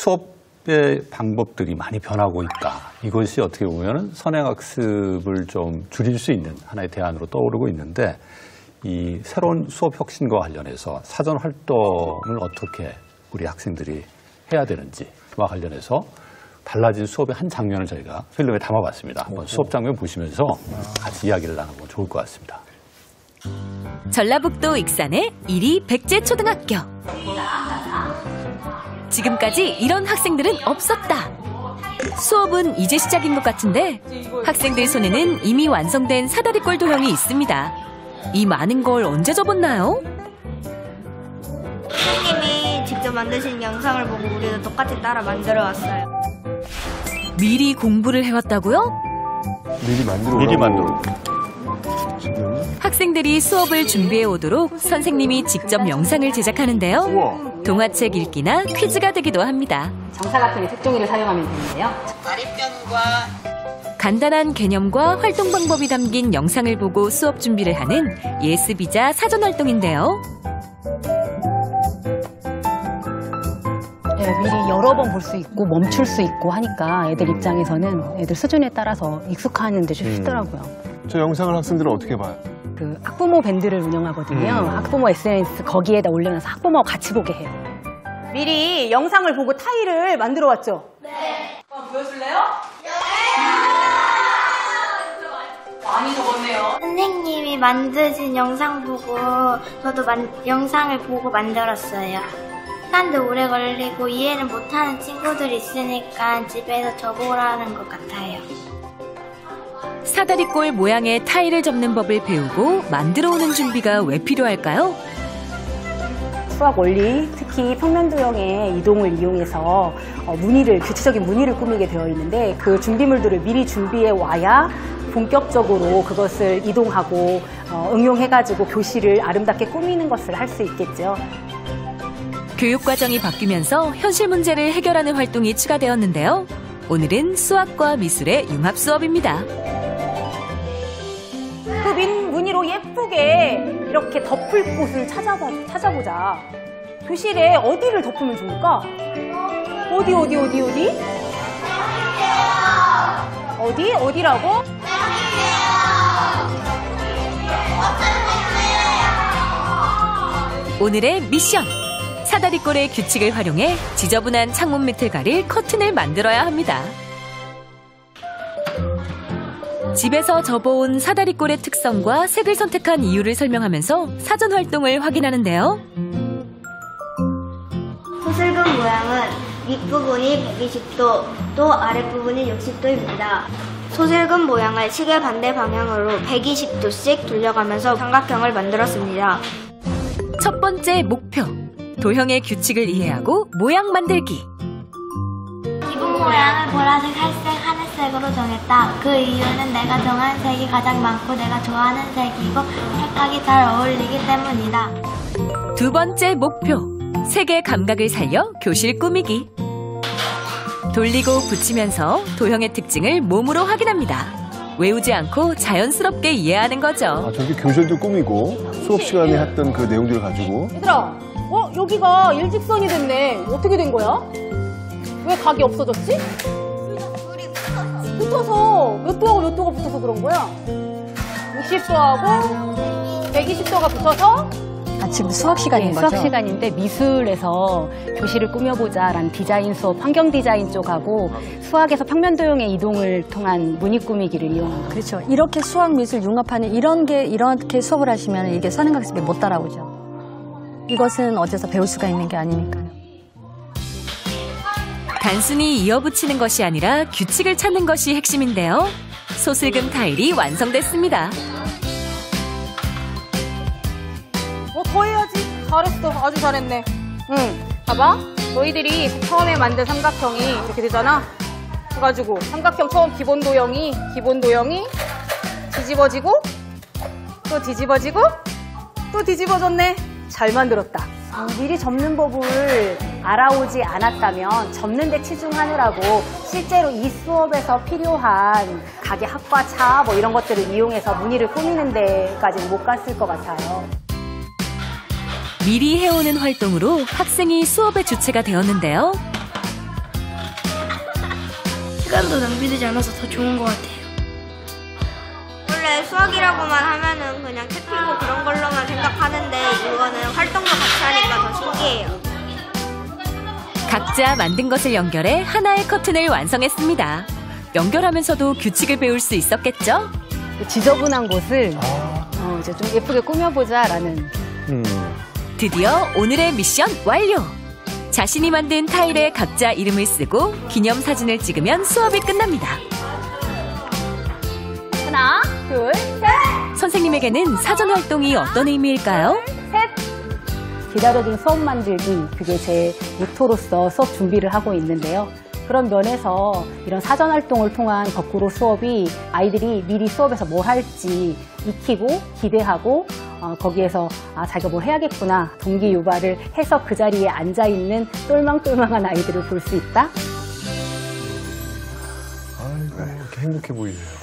수업의 방법들이 많이 변하고 있다. 이것이 어떻게 보면 선행학습을 좀 줄일 수 있는 하나의 대안으로 떠오르고 있는데 이 새로운 수업 혁신과 관련해서 사전 활동을 어떻게 우리 학생들이 해야 되는지와 관련해서 달라진 수업의 한 장면을 저희가 필름에 담아봤습니다. 한번 수업 장면 보시면서 같이 이야기를 나눠보면 좋을 것 같습니다. 전라북도 익산의 이리 백제초등학교. 지금까지 이런 학생들은 없었다. 수업은 이제 시작인 것 같은데 학생들 손에는 이미 완성된 사다리꼴 도형이 있습니다. 이 많은 걸 언제 접었나요? 선생님이 직접 만드신 영상을 보고 우리도 똑같이 따라 만들어 왔어요. 미리 공부를 해왔다고요? 미리 만들어. 학생들이 수업을 준비해 오도록 선생님이 직접 영상을 제작하는데요. 동화책 읽기나 퀴즈가 되기도 합니다. 정사각형의 색종이를 사용하면 되는데요. 다리변과 간단한 개념과 활동 방법이 담긴 영상을 보고 수업 준비를 하는 예스비자 사전 활동인데요. 미리 여러 번 볼 수 있고 멈출 수 있고 하니까 애들 입장에서는 애들 수준에 따라서 익숙하는 데 쉽더라고요. 저 영상을 학생들은 어떻게 봐요? 그 학부모 밴드를 운영하거든요. 학부모 SNS 거기에다 올려놔서 학부모와 같이 보게 해요. 미리 영상을 보고 타일을 만들어 왔죠? 네. 한번 보여줄래요? 많이 적었네요. 선생님이 만드신 영상 보고 저도 영상을 보고 만들었어요. 시간도 오래 걸리고 이해를 못하는 친구들이 있으니까 집에서 적어오라는 것 같아요. 사다리꼴 모양의 타일을 접는 법을 배우고 만들어 오는 준비가 왜 필요할까요? 수학 원리, 특히 평면도형의 이동을 이용해서 규칙적인 무늬를 꾸미게 되어 있는데 그 준비물들을 미리 준비해 와야 본격적으로 그것을 이동하고 응용해가지고 교실을 아름답게 꾸미는 것을 할 수 있겠죠. 교육과정이 바뀌면서 현실 문제를 해결하는 활동이 추가되었는데요. 오늘은 수학과 미술의 융합 수업입니다. 그 무늬로 예쁘게 이렇게 덮을 곳을 찾아보자. 교실에 어디를 덮으면 좋을까? 어디? 어디라고? 오늘의 미션! 사다리꼴의 규칙을 활용해 지저분한 창문 밑을 가릴 커튼을 만들어야 합니다. 집에서 접어온 사다리꼴의 특성과 색을 선택한 이유를 설명하면서 사전 활동을 확인하는데요. 소슬금 모양은 윗부분이 120도, 또 아랫부분이 60도입니다. 소슬금 모양을 시계 반대 방향으로 120도씩 돌려가면서 삼각형을 만들었습니다. 첫 번째 목표, 도형의 규칙을 이해하고 모양 만들기. 기본 모양을 보라색, 할색, 하늘색으로 정했다. 그 이유는 내가 정한 색이 가장 많고 내가 좋아하는 색이고 색깔이 잘 어울리기 때문이다. 두 번째 목표, 색의 감각을 살려 교실 꾸미기. 돌리고 붙이면서 도형의 특징을 몸으로 확인합니다. 외우지 않고 자연스럽게 이해하는 거죠. 저렇게 교실도 꾸미고 수업 시간에 했던 그 내용들을 가지고. 얘들아, 여기가 일직선이 됐네. 어떻게 된 거야? 왜 각이 없어졌지? 붙어서 몇 도가 붙어서 그런 거야? 60도하고 120도가 붙어서? 지금 수학 시간인 거죠? 수학 시간인데 미술에서 교실을 꾸며보자라는 디자인 수업, 환경 디자인 쪽하고 수학에서 평면도형의 이동을 통한 무늬 꾸미기를 이용한 거죠. 그렇죠. 이렇게 수학 미술 융합하는 이렇게 수업을 하시면 이게 선행학습에 못 따라오죠. 이것은 어디서 배울 수가 있는 게 아니니까요. 단순히 이어붙이는 것이 아니라 규칙을 찾는 것이 핵심인데요. 소슬금 타일이 완성됐습니다. 더 해야지. 잘했어. 아주 잘했네. 봐봐. 너희들이 처음에 만든 삼각형이 이렇게 되잖아. 그래가지고 삼각형 처음 기본 도형이 뒤집어지고 또 뒤집어지고 또 뒤집어졌네. 잘 만들었다. 미리 접는 법을 알아오지 않았다면 접는 데 치중하느라고 실제로 이 수업에서 필요한 가게 학과차 이런 것들을 이용해서 무늬를 꾸미는 데까지는 못 갔을 것 같아요. 미리 해오는 활동으로 학생이 수업의 주체가 되었는데요. 시간도 낭비되지 않아서 더 좋은 것 같아요. 원래 수학이라고만 하면은 그냥 책 펴고 그런 걸로만 생각하는데 이거는 활동도 같이 하니까 더 신기해요. 각자 만든 것을 연결해 하나의 커튼을 완성했습니다. 연결하면서도 규칙을 배울 수 있었겠죠? 지저분한 곳을 이제 좀 예쁘게 꾸며보자라는. 드디어 오늘의 미션 완료! 자신이 만든 타일에 각자 이름을 쓰고 기념사진을 찍으면 수업이 끝납니다. 하나, 둘, 셋! 선생님에게는 사전 활동이 어떤 의미일까요? 기다려진 수업 만들기, 그게 제 모토로서 수업 준비를 하고 있는데요. 그런 면에서 이런 사전 활동을 통한 거꾸로 수업이 아이들이 미리 수업에서 뭘 할지 익히고 기대하고 거기에서 자기가 뭘 해야겠구나 동기 유발을 해서 그 자리에 앉아있는 똘망똘망한 아이들을 볼 수 있다. 아이고, 이렇게 행복해 보이네요.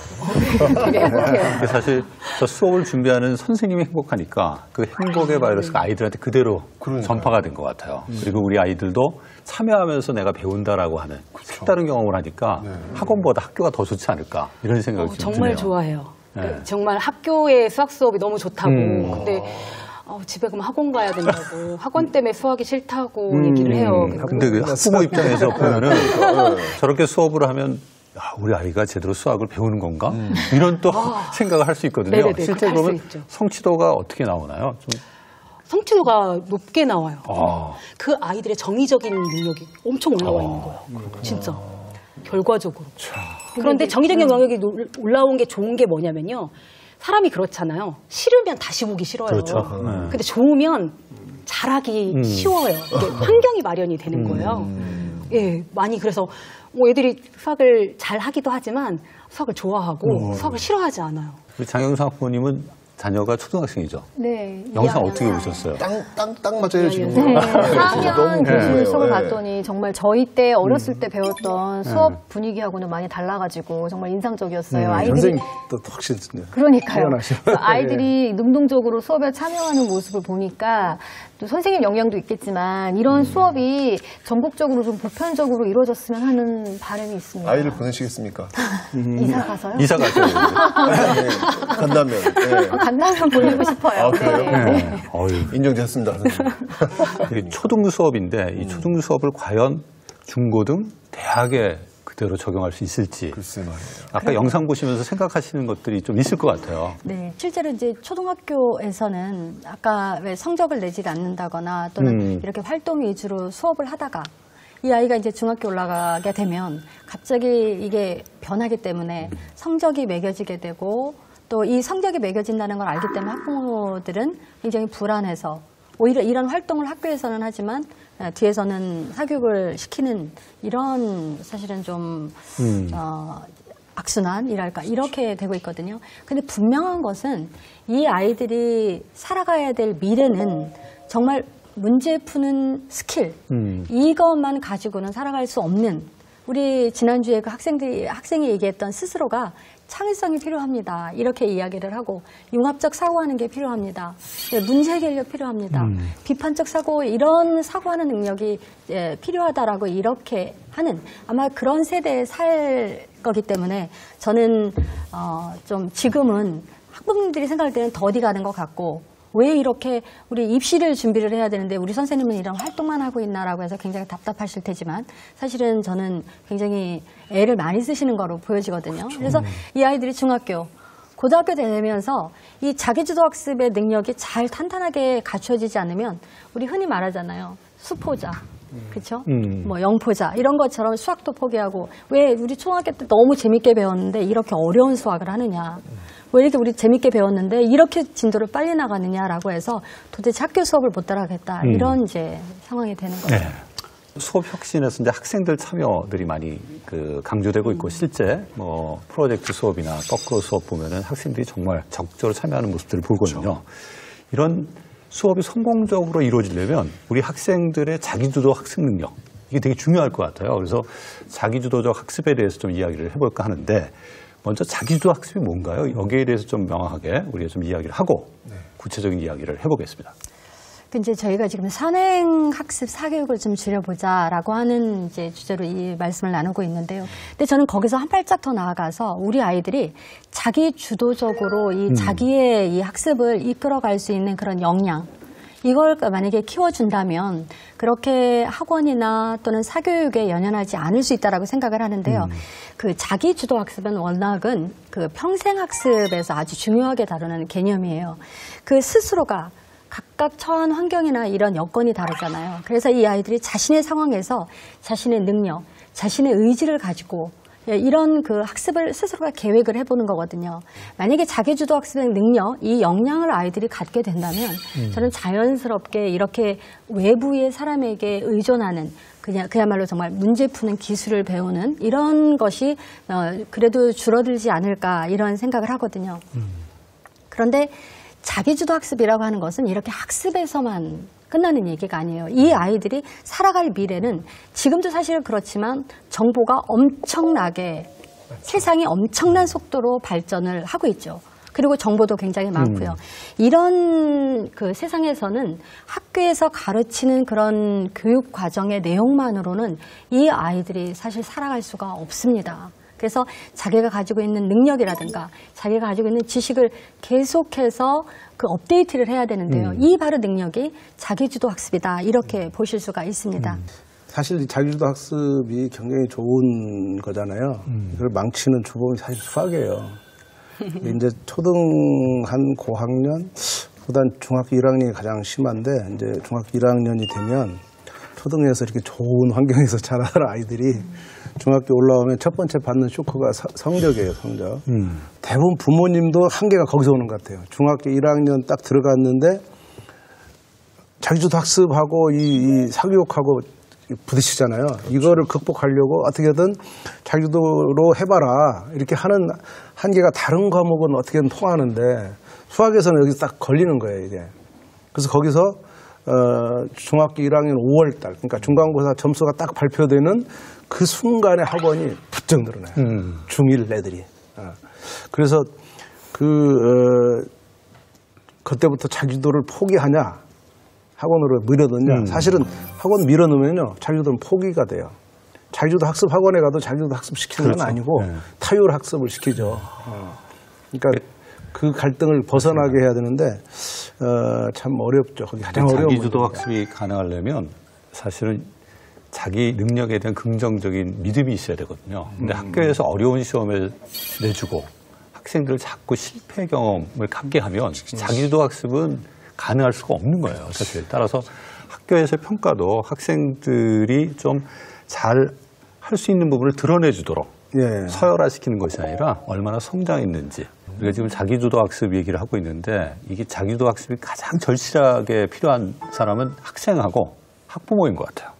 근데 사실 저 수업을 준비하는 선생님이 행복하니까 그 행복의 바이러스가 아이들한테 그대로 전파가 된 것 같아요. 그리고 우리 아이들도 참여하면서 내가 배운다라고 하는 색다른 경험을 하니까 학원보다 학교가 더 좋지 않을까 이런 생각이 좀 정말 드네요. 좋아해요. 네. 정말 학교의 수학 수업이 너무 좋다고. 근데 집에 가면 학원 가야 된다고. 학원 때문에 수학이 싫다고 얘기를 해요. 근데 그 학부모 입장에서 보면은 저렇게 수업을 하면 우리 아이가 제대로 수학을 배우는 건가? 이런 또 생각을 할 수 있거든요. 네네네, 실제 할수 그러면 있죠. 성취도가 어떻게 나오나요? 좀. 성취도가 높게 나와요. 그 아이들의 정의적인 능력이 엄청 올라와 있는 거예요. 진짜. 결과적으로. 그런데 정의적인 영역이 올라온 게 좋은 게 뭐냐면요. 사람이 그렇잖아요. 싫으면 다시 보기 싫어요. 그렇죠. 근데 좋으면 잘하기 쉬워요. 이게 환경이 마련이 되는 거예요. 예, 많이 그래서 애들이 수학을 잘 하기도 하지만 수학을 좋아하고 수학을 싫어하지 않아요. 우리 장영상 학부모님은 자녀가 초등학생이죠. 네. 영상 어떻게 보셨어요? 딱 맞아요, 지금. 네, 너무 4학년 교실 궁금해요. 수업을 네. 봤더니 정말 저희 때 어렸을 때 배웠던 수업 분위기하고는 많이 달라가지고 정말 인상적이었어요. 아이들이 선생님도 확실히 그러니까요. 뛰어나셔. 그래서 아이들이 능동적으로 수업에 참여하는 모습을 보니까 또 선생님 영향도 있겠지만 이런 수업이 전국적으로 좀 보편적으로 이루어졌으면 하는 바람이 있습니다. 아이를 보내시겠습니까? 이사 가서요? 이사 가셔야 돼요. 네, 간다면. 네. 간다면 보내고 싶어요. 아, 그래요? 네. 어휴. 인정됐습니다, 선생님. 이게 초등 수업인데 이 초등 수업을 과연 중고등, 대학에 그대로 적용할 수 있을지. 글쎄 말이에요. 아까 영상 보시면서 생각하시는 것들이 좀 있을 것 같아요. 네, 실제로 이제 초등학교에서는 아까 왜 성적을 내지 않는다거나 또는 이렇게 활동 위주로 수업을 하다가 이 아이가 이제 중학교 올라가게 되면 갑자기 이게 변하기 때문에 성적이 매겨지게 되고 또 이 성적이 매겨진다는 걸 알기 때문에 학부모들은 굉장히 불안해서 오히려 이런 활동을 학교에서는 하지만 뒤에서는 사교육을 시키는 이런 사실은 좀 악순환이랄까 이렇게 되고 있거든요. 근데 분명한 것은 이 아이들이 살아가야 될 미래는 정말 문제 푸는 스킬 이것만 가지고는 살아갈 수 없는 우리 지난주에 그 학생이 얘기했던 스스로가 창의성이 필요합니다. 이렇게 이야기를 하고 융합적 사고하는 게 필요합니다. 문제 해결력 필요합니다. 비판적 사고 이런 사고하는 능력이 필요하다라고 이렇게 하는 아마 그런 세대에 살 거기 때문에 저는 좀 지금은 학부모님들이 생각할 때는 더디 가는 것 같고 왜 이렇게 우리 입시를 준비를 해야 되는데 우리 선생님은 이런 활동만 하고 있나라고 해서 굉장히 답답하실 테지만 사실은 저는 굉장히 애를 많이 쓰시는 거로 보여지거든요. 그렇죠. 그래서 이 아이들이 중학교, 고등학교 되면서 이 자기주도 학습의 능력이 잘 탄탄하게 갖춰지지 않으면 우리 흔히 말하잖아요. 수포자. 그렇죠? 뭐 영포자 이런 것처럼 수학도 포기하고 왜 우리 초등학교 때 너무 재밌게 배웠는데 이렇게 어려운 수학을 하느냐. 왜 이렇게 우리 재밌게 배웠는데 이렇게 진도를 빨리 나가느냐라고 해서 도대체 학교 수업을 못 따라가겠다 이런 이제 상황이 되는 거죠. 네. 수업 혁신에서 이제 학생들 참여들이 많이 강조되고 있고 실제 뭐 프로젝트 수업이나 거꾸로 수업 보면은 학생들이 정말 적극적으로 참여하는 모습들을 보거든요. 그렇죠. 이런 수업이 성공적으로 이루어지려면 우리 학생들의 자기주도 학습 능력 이게 되게 중요할 것 같아요. 그래서 자기주도적 학습에 대해서 좀 이야기를 해볼까 하는데 먼저 자기주도 학습이 뭔가요? 여기에 대해서 좀 명확하게 우리가 좀 이야기를 하고 구체적인 이야기를 해보겠습니다. 이제 저희가 지금 선행학습 사교육을 좀 줄여보자라고 하는 이제 주제로 이 말씀을 나누고 있는데요. 근데 저는 거기서 한 발짝 더 나아가서 우리 아이들이 자기 주도적으로 이 자기의 이 학습을 이끌어갈 수 있는 그런 역량, 이걸 만약에 키워준다면 그렇게 학원이나 또는 사교육에 연연하지 않을 수 있다라고 생각을 하는데요. 그 자기 주도 학습은 워낙은 그 평생 학습에서 아주 중요하게 다루는 개념이에요. 그 스스로가 각각 처한 환경이나 이런 여건이 다르잖아요. 그래서 이 아이들이 자신의 상황에서 자신의 능력, 자신의 의지를 가지고 이런 그 학습을 스스로가 계획을 해보는 거거든요. 만약에 자기주도 학습의 능력, 이 역량을 아이들이 갖게 된다면 저는 자연스럽게 이렇게 외부의 사람에게 의존하는 그야말로 정말 문제 푸는 기술을 배우는 이런 것이 그래도 줄어들지 않을까 이런 생각을 하거든요. 그런데 자기주도 학습이라고 하는 것은 이렇게 학습에서만 끝나는 얘기가 아니에요. 이 아이들이 살아갈 미래는 지금도 사실 그렇지만 정보가 엄청나게 세상이 엄청난 속도로 발전을 하고 있죠. 그리고 정보도 굉장히 많고요. 이런 그 세상에서는 학교에서 가르치는 그런 교육 과정의 내용만으로는 이 아이들이 사실 살아갈 수가 없습니다. 그래서 자기가 가지고 있는 능력이라든가 자기가 가지고 있는 지식을 계속해서 그 업데이트를 해야 되는데요. 이 바로 능력이 자기주도 학습이다. 이렇게 보실 수가 있습니다. 사실 이 자기주도 학습이 굉장히 좋은 거잖아요. 이걸 망치는 주범이 사실 수학이에요. 이제 초등 한 고학년, 보단 중학교 1학년이 가장 심한데 이제 중학교 1학년이 되면 초등에서 이렇게 좋은 환경에서 자라는 아이들이 중학교 올라오면 첫 번째 받는 쇼크가 성적이에요, 성적. 대부분 부모님도 한계가 거기서 오는 것 같아요. 중학교 1학년 딱 들어갔는데 자기주도 학습하고 이 사교육하고 부딪히잖아요. 이거를 극복하려고 어떻게든 자기주도로 해봐라. 이렇게 하는 한계가 다른 과목은 어떻게든 통하는데 수학에서는 여기 딱 걸리는 거예요, 이게. 그래서 거기서 중학교 1학년 5월 달, 그러니까 중간고사 점수가 딱 발표되는 그 순간에 학원이 부쩍 늘어나요. 중1 애들이. 그래서 그때부터 자기주도를 포기하냐, 학원으로 밀어넣냐. 사실은 학원 밀어넣으면요, 자기주도는 포기가 돼요. 자기주도 학습 학원에 가도 자기주도 학습 시키는 건 아니고 타율 학습을 시키죠. 그러니까 그 갈등을 벗어나게 해야 되는데 참 어렵죠. 거기 가장 어려운 자기주도 문제입니다. 학습이 가능하려면 사실은 자기 능력에 대한 긍정적인 믿음이 있어야 되거든요. 근데 학교에서 어려운 시험을 내주고 학생들 자꾸 실패 경험을 갖게 하면 자기주도 학습은 가능할 수가 없는 거예요. 사실. 따라서 학교에서 평가도 학생들이 좀 잘 할 수 있는 부분을 드러내주도록 서열화시키는 것이 아니라 얼마나 성장했는지. 우리가 지금 자기주도 학습 얘기를 하고 있는데 이게 자기주도 학습이 가장 절실하게 필요한 사람은 학생하고 학부모인 것 같아요.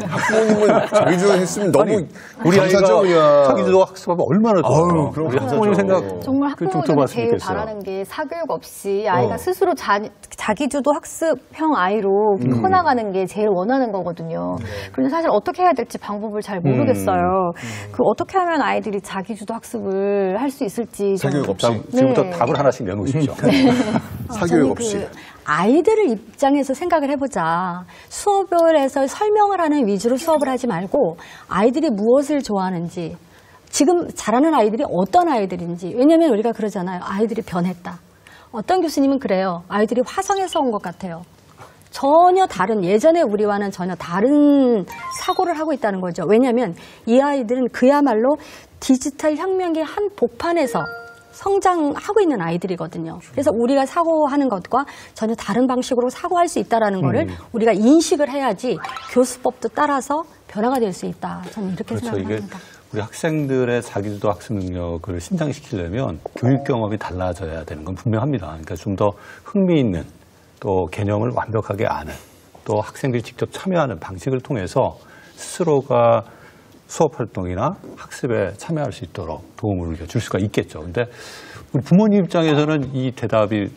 학부모님은 자기주도 했으면 너무 아니, 우리 감사죠, 아이가 그냥. 자기주도 학습하면 얼마나 좋아요. 그럼 우리 감사죠. 학부모님 생각 정말 좀 학부모들이 들어봤으면 제일 좋겠어요. 바라는 게 사교육 없이 아이가 스스로 자기주도 학습형 아이로 커나가는 게 제일 원하는 거거든요. 그런데 사실 어떻게 해야 될지 방법을 잘 모르겠어요. 그 어떻게 하면 아이들이 자기주도 학습을 할 수 있을지 좀- 사교육 없이. 지금부터 네. 답을 하나씩 내놓으십시오. 사교육 저는 없이. 그 아이들을 입장에서 생각을 해보자. 수업을 해서 설명을 하는 위주로 수업을 하지 말고 아이들이 무엇을 좋아하는지, 지금 잘하는 아이들이 어떤 아이들인지. 왜냐하면 우리가 그러잖아요. 아이들이 변했다. 어떤 교수님은 그래요. 아이들이 화성에서 온 것 같아요. 전혀 다른, 예전에 우리와는 전혀 다른 사고를 하고 있다는 거죠. 왜냐하면 이 아이들은 그야말로 디지털 혁명의 한 복판에서 성장하고 있는 아이들이거든요. 그래서 우리가 사고하는 것과 전혀 다른 방식으로 사고할 수 있다는 거를 우리가 인식을 해야지 교수법도 따라서 변화가 될 수 있다. 저는 이렇게 그렇죠. 이게 생각합니다. 우리 학생들의 자기주도 학습 능력을 신장시키려면 교육 경험이 달라져야 되는 건 분명합니다. 그러니까 좀 더 흥미있는 또 개념을 완벽하게 아는 또 학생들이 직접 참여하는 방식을 통해서 스스로가 수업 활동이나 학습에 참여할 수 있도록 도움을 줄 수가 있겠죠. 근데 우리 부모님 입장에서는 이 대답이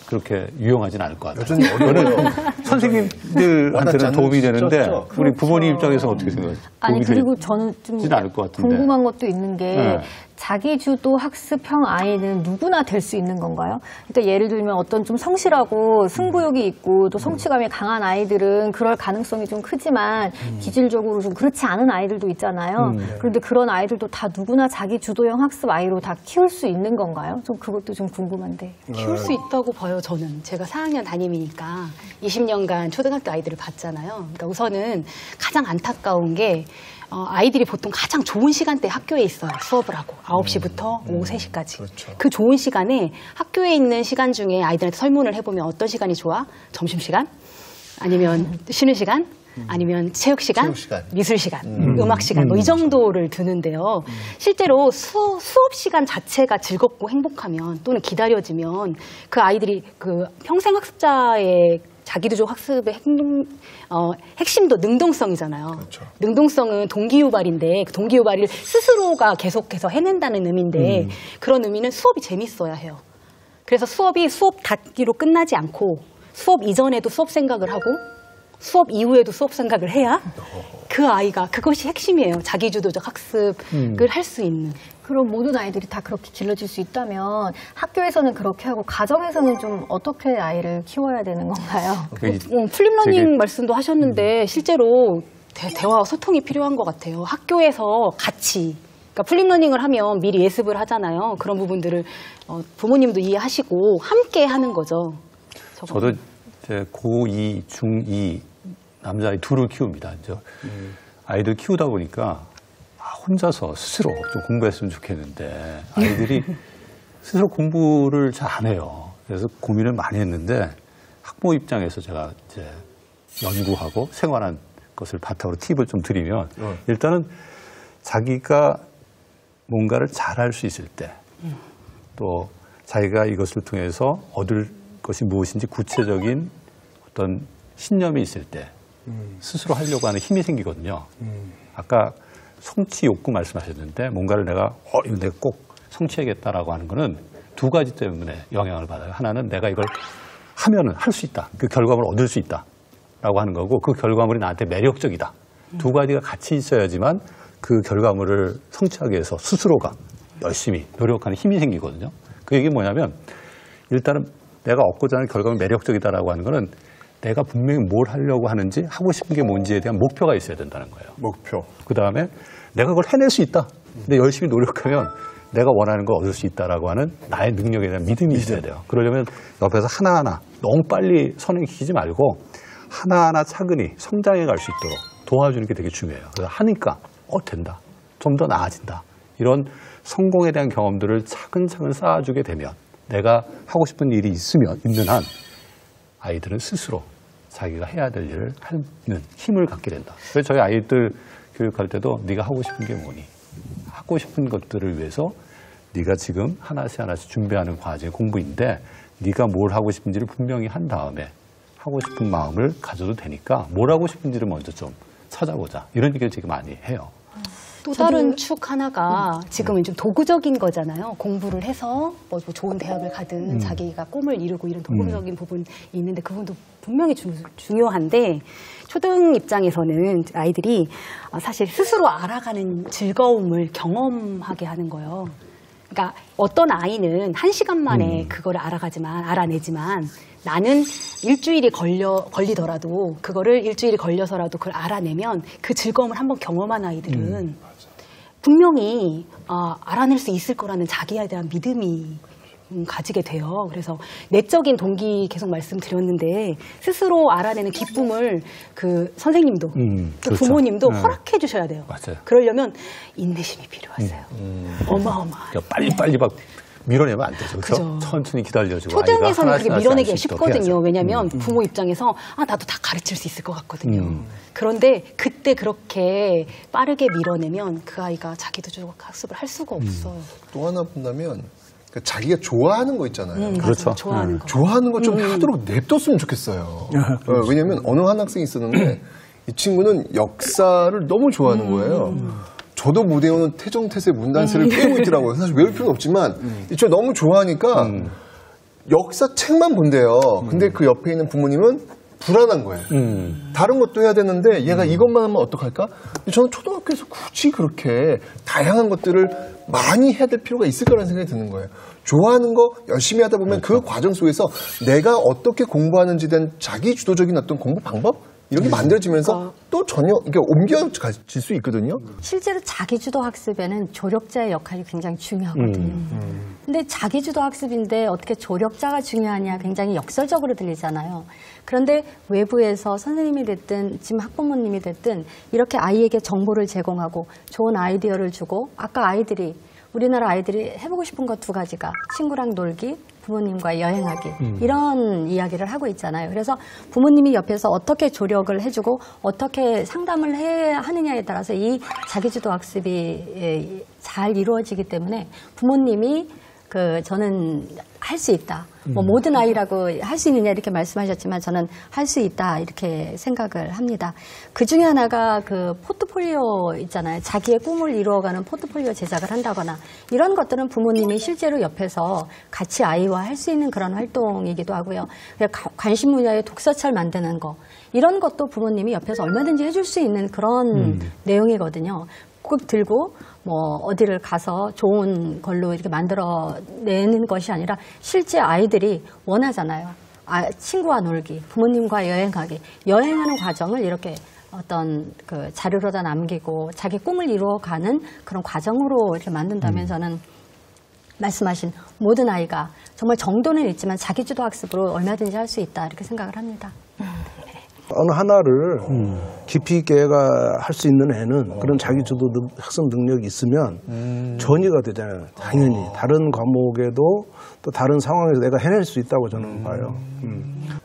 그렇게 유용하진 않을 것 같아요. 여전히 어려워요. 선생님들한테는 도움이 되는데 진짜. 우리 부모님 입장에서 어떻게 생각하세요? 아니 도움이 그리고 저는 좀 되진 않을 것 같은데. 궁금한 것도 있는 게 네. 자기주도 학습형 아이는 누구나 될 수 있는 건가요? 그러니까 예를 들면 어떤 좀 성실하고 승부욕이 있고 또 성취감이 강한 아이들은 그럴 가능성이 좀 크지만 기질적으로 좀 그렇지 않은 아이들도 있잖아요. 그런데 그런 아이들도 다 누구나 자기주도형 학습 아이로 다 키울 수 있는 건가요? 좀 그것도 좀 궁금한데. 키울 수 있다고 봐요, 저는. 제가 4학년 담임이니까 20년간 초등학교 아이들을 봤잖아요. 그러니까 우선은 가장 안타까운 게 아이들이 보통 가장 좋은 시간대에 학교에 있어요. 수업을 하고 9시부터 오후 3시까지. 그렇죠. 그 좋은 시간에 학교에 있는 시간 중에 아이들한테 설문을 해보면 어떤 시간이 좋아? 점심시간? 아니면 쉬는 시간? 아니면 체육 시간, 미술 시간, 음악 시간 뭐 이 정도를 두는데요. 실제로 수업 시간 자체가 즐겁고 행복하면 또는 기다려지면 그 아이들이 그 평생 학습자의 자기주도 학습의 핵심도 능동성이잖아요. 그렇죠. 능동성은 동기유발인데 그 동기유발을 스스로가 계속해서 해낸다는 의미인데 그런 의미는 수업이 재밌어야 해요. 그래서 수업이 수업 닫기로 끝나지 않고 수업 이전에도 수업 생각을 하고 수업 이후에도 수업 생각을 해야 그 아이가 그것이 핵심이에요. 자기주도적 학습을 할 수 있는. 그럼 모든 아이들이 다 그렇게 길러질 수 있다면 학교에서는 그렇게 하고 가정에서는 좀 어떻게 아이를 키워야 되는 건가요? 플립러닝 말씀도 하셨는데 실제로 대화와 소통이 필요한 것 같아요. 학교에서 같이. 그러니까 플립러닝을 하면 미리 예습을 하잖아요. 그런 부분들을 부모님도 이해하시고 함께 하는 거죠. 저도 이제 고2, 중2 남자아이 둘을 키웁니다. 이제 아이들 키우다 보니까 혼자서 스스로 좀 공부했으면 좋겠는데 아이들이 스스로 공부를 잘 안 해요. 그래서 고민을 많이 했는데 학부모 입장에서 제가 이제 연구하고 생활한 것을 바탕으로 팁을 좀 드리면 일단은 자기가 뭔가를 잘할 수 있을 때 또 자기가 이것을 통해서 얻을 것이 무엇인지 구체적인 어떤 신념이 있을 때 스스로 하려고 하는 힘이 생기거든요. 아까 성취 욕구 말씀하셨는데 뭔가를 내가 이거 내가 꼭 성취하겠다라고 하는 거는 두 가지 때문에 영향을 받아요. 하나는 내가 이걸 하면은 할 수 있다. 그 결과물을 얻을 수 있다라고 하는 거고 그 결과물이 나한테 매력적이다. 두 가지가 같이 있어야지만 그 결과물을 성취하기 위해서 스스로가 열심히 노력하는 힘이 생기거든요. 그 얘기는 뭐냐면 일단은 내가 얻고자 하는 결과물이 매력적이다라고 하는 거는 내가 분명히 뭘 하려고 하는지 하고 싶은 게 뭔지에 대한 목표가 있어야 된다는 거예요. 목표. 그다음에 내가 그걸 해낼 수 있다. 근데 열심히 노력하면 내가 원하는 걸 얻을 수 있다라고 하는 나의 능력에 대한 믿음이 있어야 돼요. 그러려면 옆에서 하나하나 너무 빨리 선행시키지 말고 하나하나 차근히 성장해 갈 수 있도록 도와주는 게 되게 중요해요. 그래서 하니까 된다. 좀 더 나아진다. 이런 성공에 대한 경험들을 차근차근 쌓아주게 되면 내가 하고 싶은 일이 있는 한 아이들은 스스로 자기가 해야 될 일을 하는 힘을 갖게 된다. 그래서 저희 아이들 교육할 때도 네가 하고 싶은 게 뭐니? 하고 싶은 것들을 위해서 네가 지금 하나씩 하나씩 준비하는 과정의 공부인데 네가 뭘 하고 싶은지를 분명히 한 다음에 하고 싶은 마음을 가져도 되니까 뭘 하고 싶은지를 먼저 좀 찾아보자. 이런 얘기를 되게 많이 해요. 또 다른 축 하나가 지금은 좀 도구적인 거잖아요. 공부를 해서 뭐 좋은 대학을 가든 자기가 꿈을 이루고 이런 도구적인 부분이 있는데 그 부분도 분명히 중요한데 초등 입장에서는 아이들이 사실 스스로 알아가는 즐거움을 경험하게 하는 거예요. 그러니까 어떤 아이는 1시간 만에 그거를 알아내지만 나는 일주일이 걸리더라도 그거를 일주일이 걸려서라도 그걸 알아내면 그 즐거움을 한번 경험한 아이들은 분명히 알아낼 수 있을 거라는 자기에 대한 믿음이 가지게 돼요. 그래서 내적인 동기 계속 말씀드렸는데 스스로 알아내는 기쁨을 그 선생님도 그렇죠. 부모님도 허락해 주셔야 돼요. 맞아요. 그러려면 인내심이 필요하세요. 어마어마해요. 그러니까 빨리빨리 막 밀어내면 안 되죠. 그죠. 천천히 기다려주고. 초등에서는 아이가 그렇게 밀어내기가 하나씩 쉽거든요. 왜냐하면 부모 입장에서 나도 다 가르칠 수 있을 것 같거든요. 그런데 그때 그렇게 빠르게 밀어내면 그 아이가 자기도 학습을 할 수가 없어요. 또 하나 본다면 자기가 좋아하는 거 있잖아요. 그렇죠. 좋아하는 거. 좋아하는 거 좀 하도록 냅뒀으면 좋겠어요. 왜냐면 어느 한 학생이 있었는데 이 친구는 역사를 너무 좋아하는 거예요. 저도 무대에 오는 태정태세 문단세를 깨고 있더라고요. 사실 외울 필요는 없지만 이쪽 너무 좋아하니까 역사 책만 본대요. 근데 그 옆에 있는 부모님은 불안한 거예요. 다른 것도 해야 되는데 얘가 이것만 하면 어떡할까? 근데 저는 초등학교에서 굳이 그렇게 다양한 것들을 많이 해야 될 필요가 있을 거라는 생각이 드는 거예요. 좋아하는 거 열심히 하다 보면 그 과정 속에서 내가 어떻게 공부하는지 대한 자기 주도적인 어떤 공부 방법? 이런 게 만들어지면서 또 전혀 이게 옮겨질 수 있거든요. 실제로 자기주도 학습에는 조력자의 역할이 굉장히 중요하거든요. 근데 자기주도 학습인데 어떻게 조력자가 중요하냐 굉장히 역설적으로 들리잖아요. 그런데 외부에서 선생님이 됐든 지금 학부모님이 됐든 이렇게 아이에게 정보를 제공하고 좋은 아이디어를 주고 아까 우리나라 아이들이 해보고 싶은 것 2가지가 친구랑 놀기, 부모님과 여행하기 이런 이야기를 하고 있잖아요. 그래서 부모님이 옆에서 어떻게 조력을 해주고 어떻게 상담을 해야 하느냐에 따라서 이 자기주도 학습이 잘 이루어지기 때문에 부모님이 저는 할 수 있다. 뭐 모든 아이라고 할 수 있느냐 이렇게 말씀하셨지만 저는 할 수 있다 이렇게 생각을 합니다. 그 중에 하나가 포트폴리오 있잖아요. 자기의 꿈을 이루어가는 포트폴리오 제작을 한다거나 이런 것들은 부모님이 실제로 옆에서 같이 아이와 할 수 있는 그런 활동이기도 하고요. 관심 분야의 독서철 만드는 거 이런 것도 부모님이 옆에서 얼마든지 해줄 수 있는 그런 내용이거든요. 꼭 들고 어디를 가서 좋은 걸로 이렇게 만들어내는 것이 아니라 실제 아이들이 원하잖아요. 친구와 놀기, 부모님과 여행하기, 여행하는 과정을 이렇게 어떤 자료로다 남기고 자기 꿈을 이루어가는 그런 과정으로 이렇게 만든다면 저는 말씀하신 모든 아이가 정말 정도는 있지만 자기주도 학습으로 얼마든지 할 수 있다 이렇게 생각을 합니다. 어느 하나를 깊이 있게 애가 할 수 있는 애는 그런 자기주도 학습 능력이 있으면 전이가 되잖아요. 당연히 다른 과목에도 또 다른 상황에서 내가 해낼 수 있다고 저는 봐요.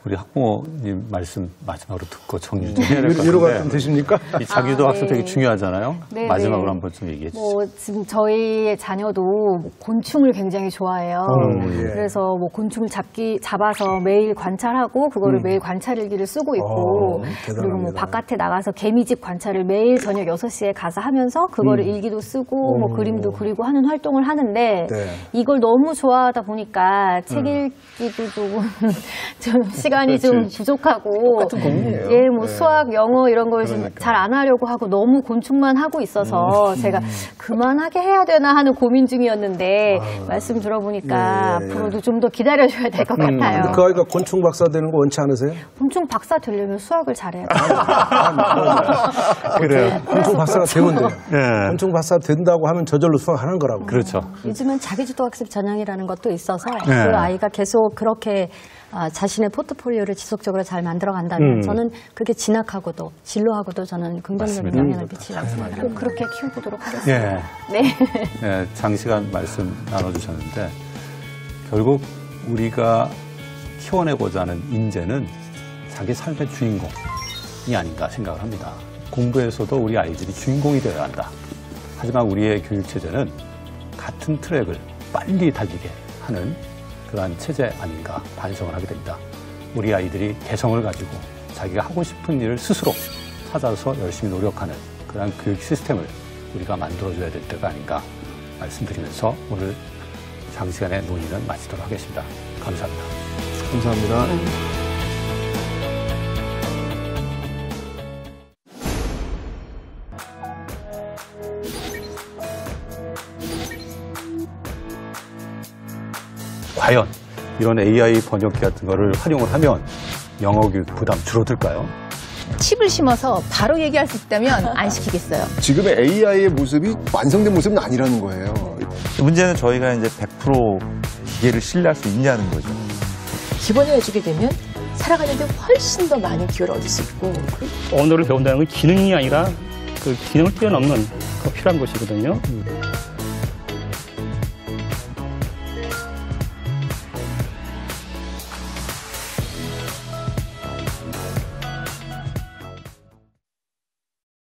우리 학부모님 말씀 마지막으로 듣고 정리 좀 해야 될 것 같은데. 위로가 좀 되십니까? 이 자기주도 학습 네. 되게 중요하잖아요. 네, 마지막으로 네. 한번 좀 얘기해 주시죠. 지금 저희 자녀도 곤충을 굉장히 좋아해요. 예. 그래서 곤충을 잡아서 매일 관찰하고 그거를 매일 관찰일기를 쓰고 있고 그리고 대단합니다. 바깥에 나가서 개미집 관찰을 매일 저녁 6시에 가서 하면서 그거를 일기도 쓰고 그림도 그리고 하는 활동을 하는데 네. 이걸 너무 좋아하다 보니까 책 읽기도 좀 시간이 좀 부족하고 똑같은 고민이에요. 예, 네. 수학, 영어 이런 걸 그러니까. 잘 안 하려고 하고 너무 곤충만 하고 있어서 제가 그만하게 해야 되나 하는 고민 중이었는데 말씀 들어보니까 예, 예, 예. 앞으로도 좀 더 기다려줘야 될 것 같아요. 그 아이가 곤충 박사 되는 거 원치 않으세요? 곤충 박사 되려면 수학을 잘해야 돼요. 그래요. 곤충 박사가 되면 돼요. 네. 곤충 박사 된다고 하면 저절로 수학하는 거라고. 그렇죠. 요즘은 자기주도 학습 전형이라는 것도 있어서 네. 그 아이가 계속 그렇게 자신의 포트폴리오를 지속적으로 잘 만들어 간다면 저는 그렇게 진학하고도 진로하고도 저는 긍정적인 맞습니다. 영향을 끼치라고 생각합니다. 그렇게 키워보도록 하겠습니다. 예. 네. 네, 장시간 말씀 나눠주셨는데 결국 우리가 키워내고자 하는 인재는 자기 삶의 주인공이 아닌가 생각을 합니다. 공부에서도 우리 아이들이 주인공이 되어야 한다. 하지만 우리의 교육체제는 같은 트랙을 빨리 달리게 하는 그러한 체제 아닌가 반성을 하게 됩니다. 우리 아이들이 개성을 가지고 자기가 하고 싶은 일을 스스로 찾아서 열심히 노력하는 그러한 교육 시스템을 우리가 만들어줘야 될 때가 아닌가 말씀드리면서 오늘 장시간의 논의는 마치도록 하겠습니다. 감사합니다. 감사합니다. 과연 이런 AI 번역기 같은 거를 활용을 하면 영어 교육 부담 줄어들까요? 칩을 심어서 바로 얘기할 수 있다면 안 시키겠어요. 지금의 AI의 모습이 완성된 모습은 아니라는 거예요. 문제는 저희가 이제 100% 기계를 신뢰할 수 있냐는 거죠. 기본을 해주게 되면 살아가는데 훨씬 더 많은 기회를 얻을 수 있고. 언어를 배운다는 건 기능이 아니라 그 기능을 뛰어넘는 더 필요한 것이거든요.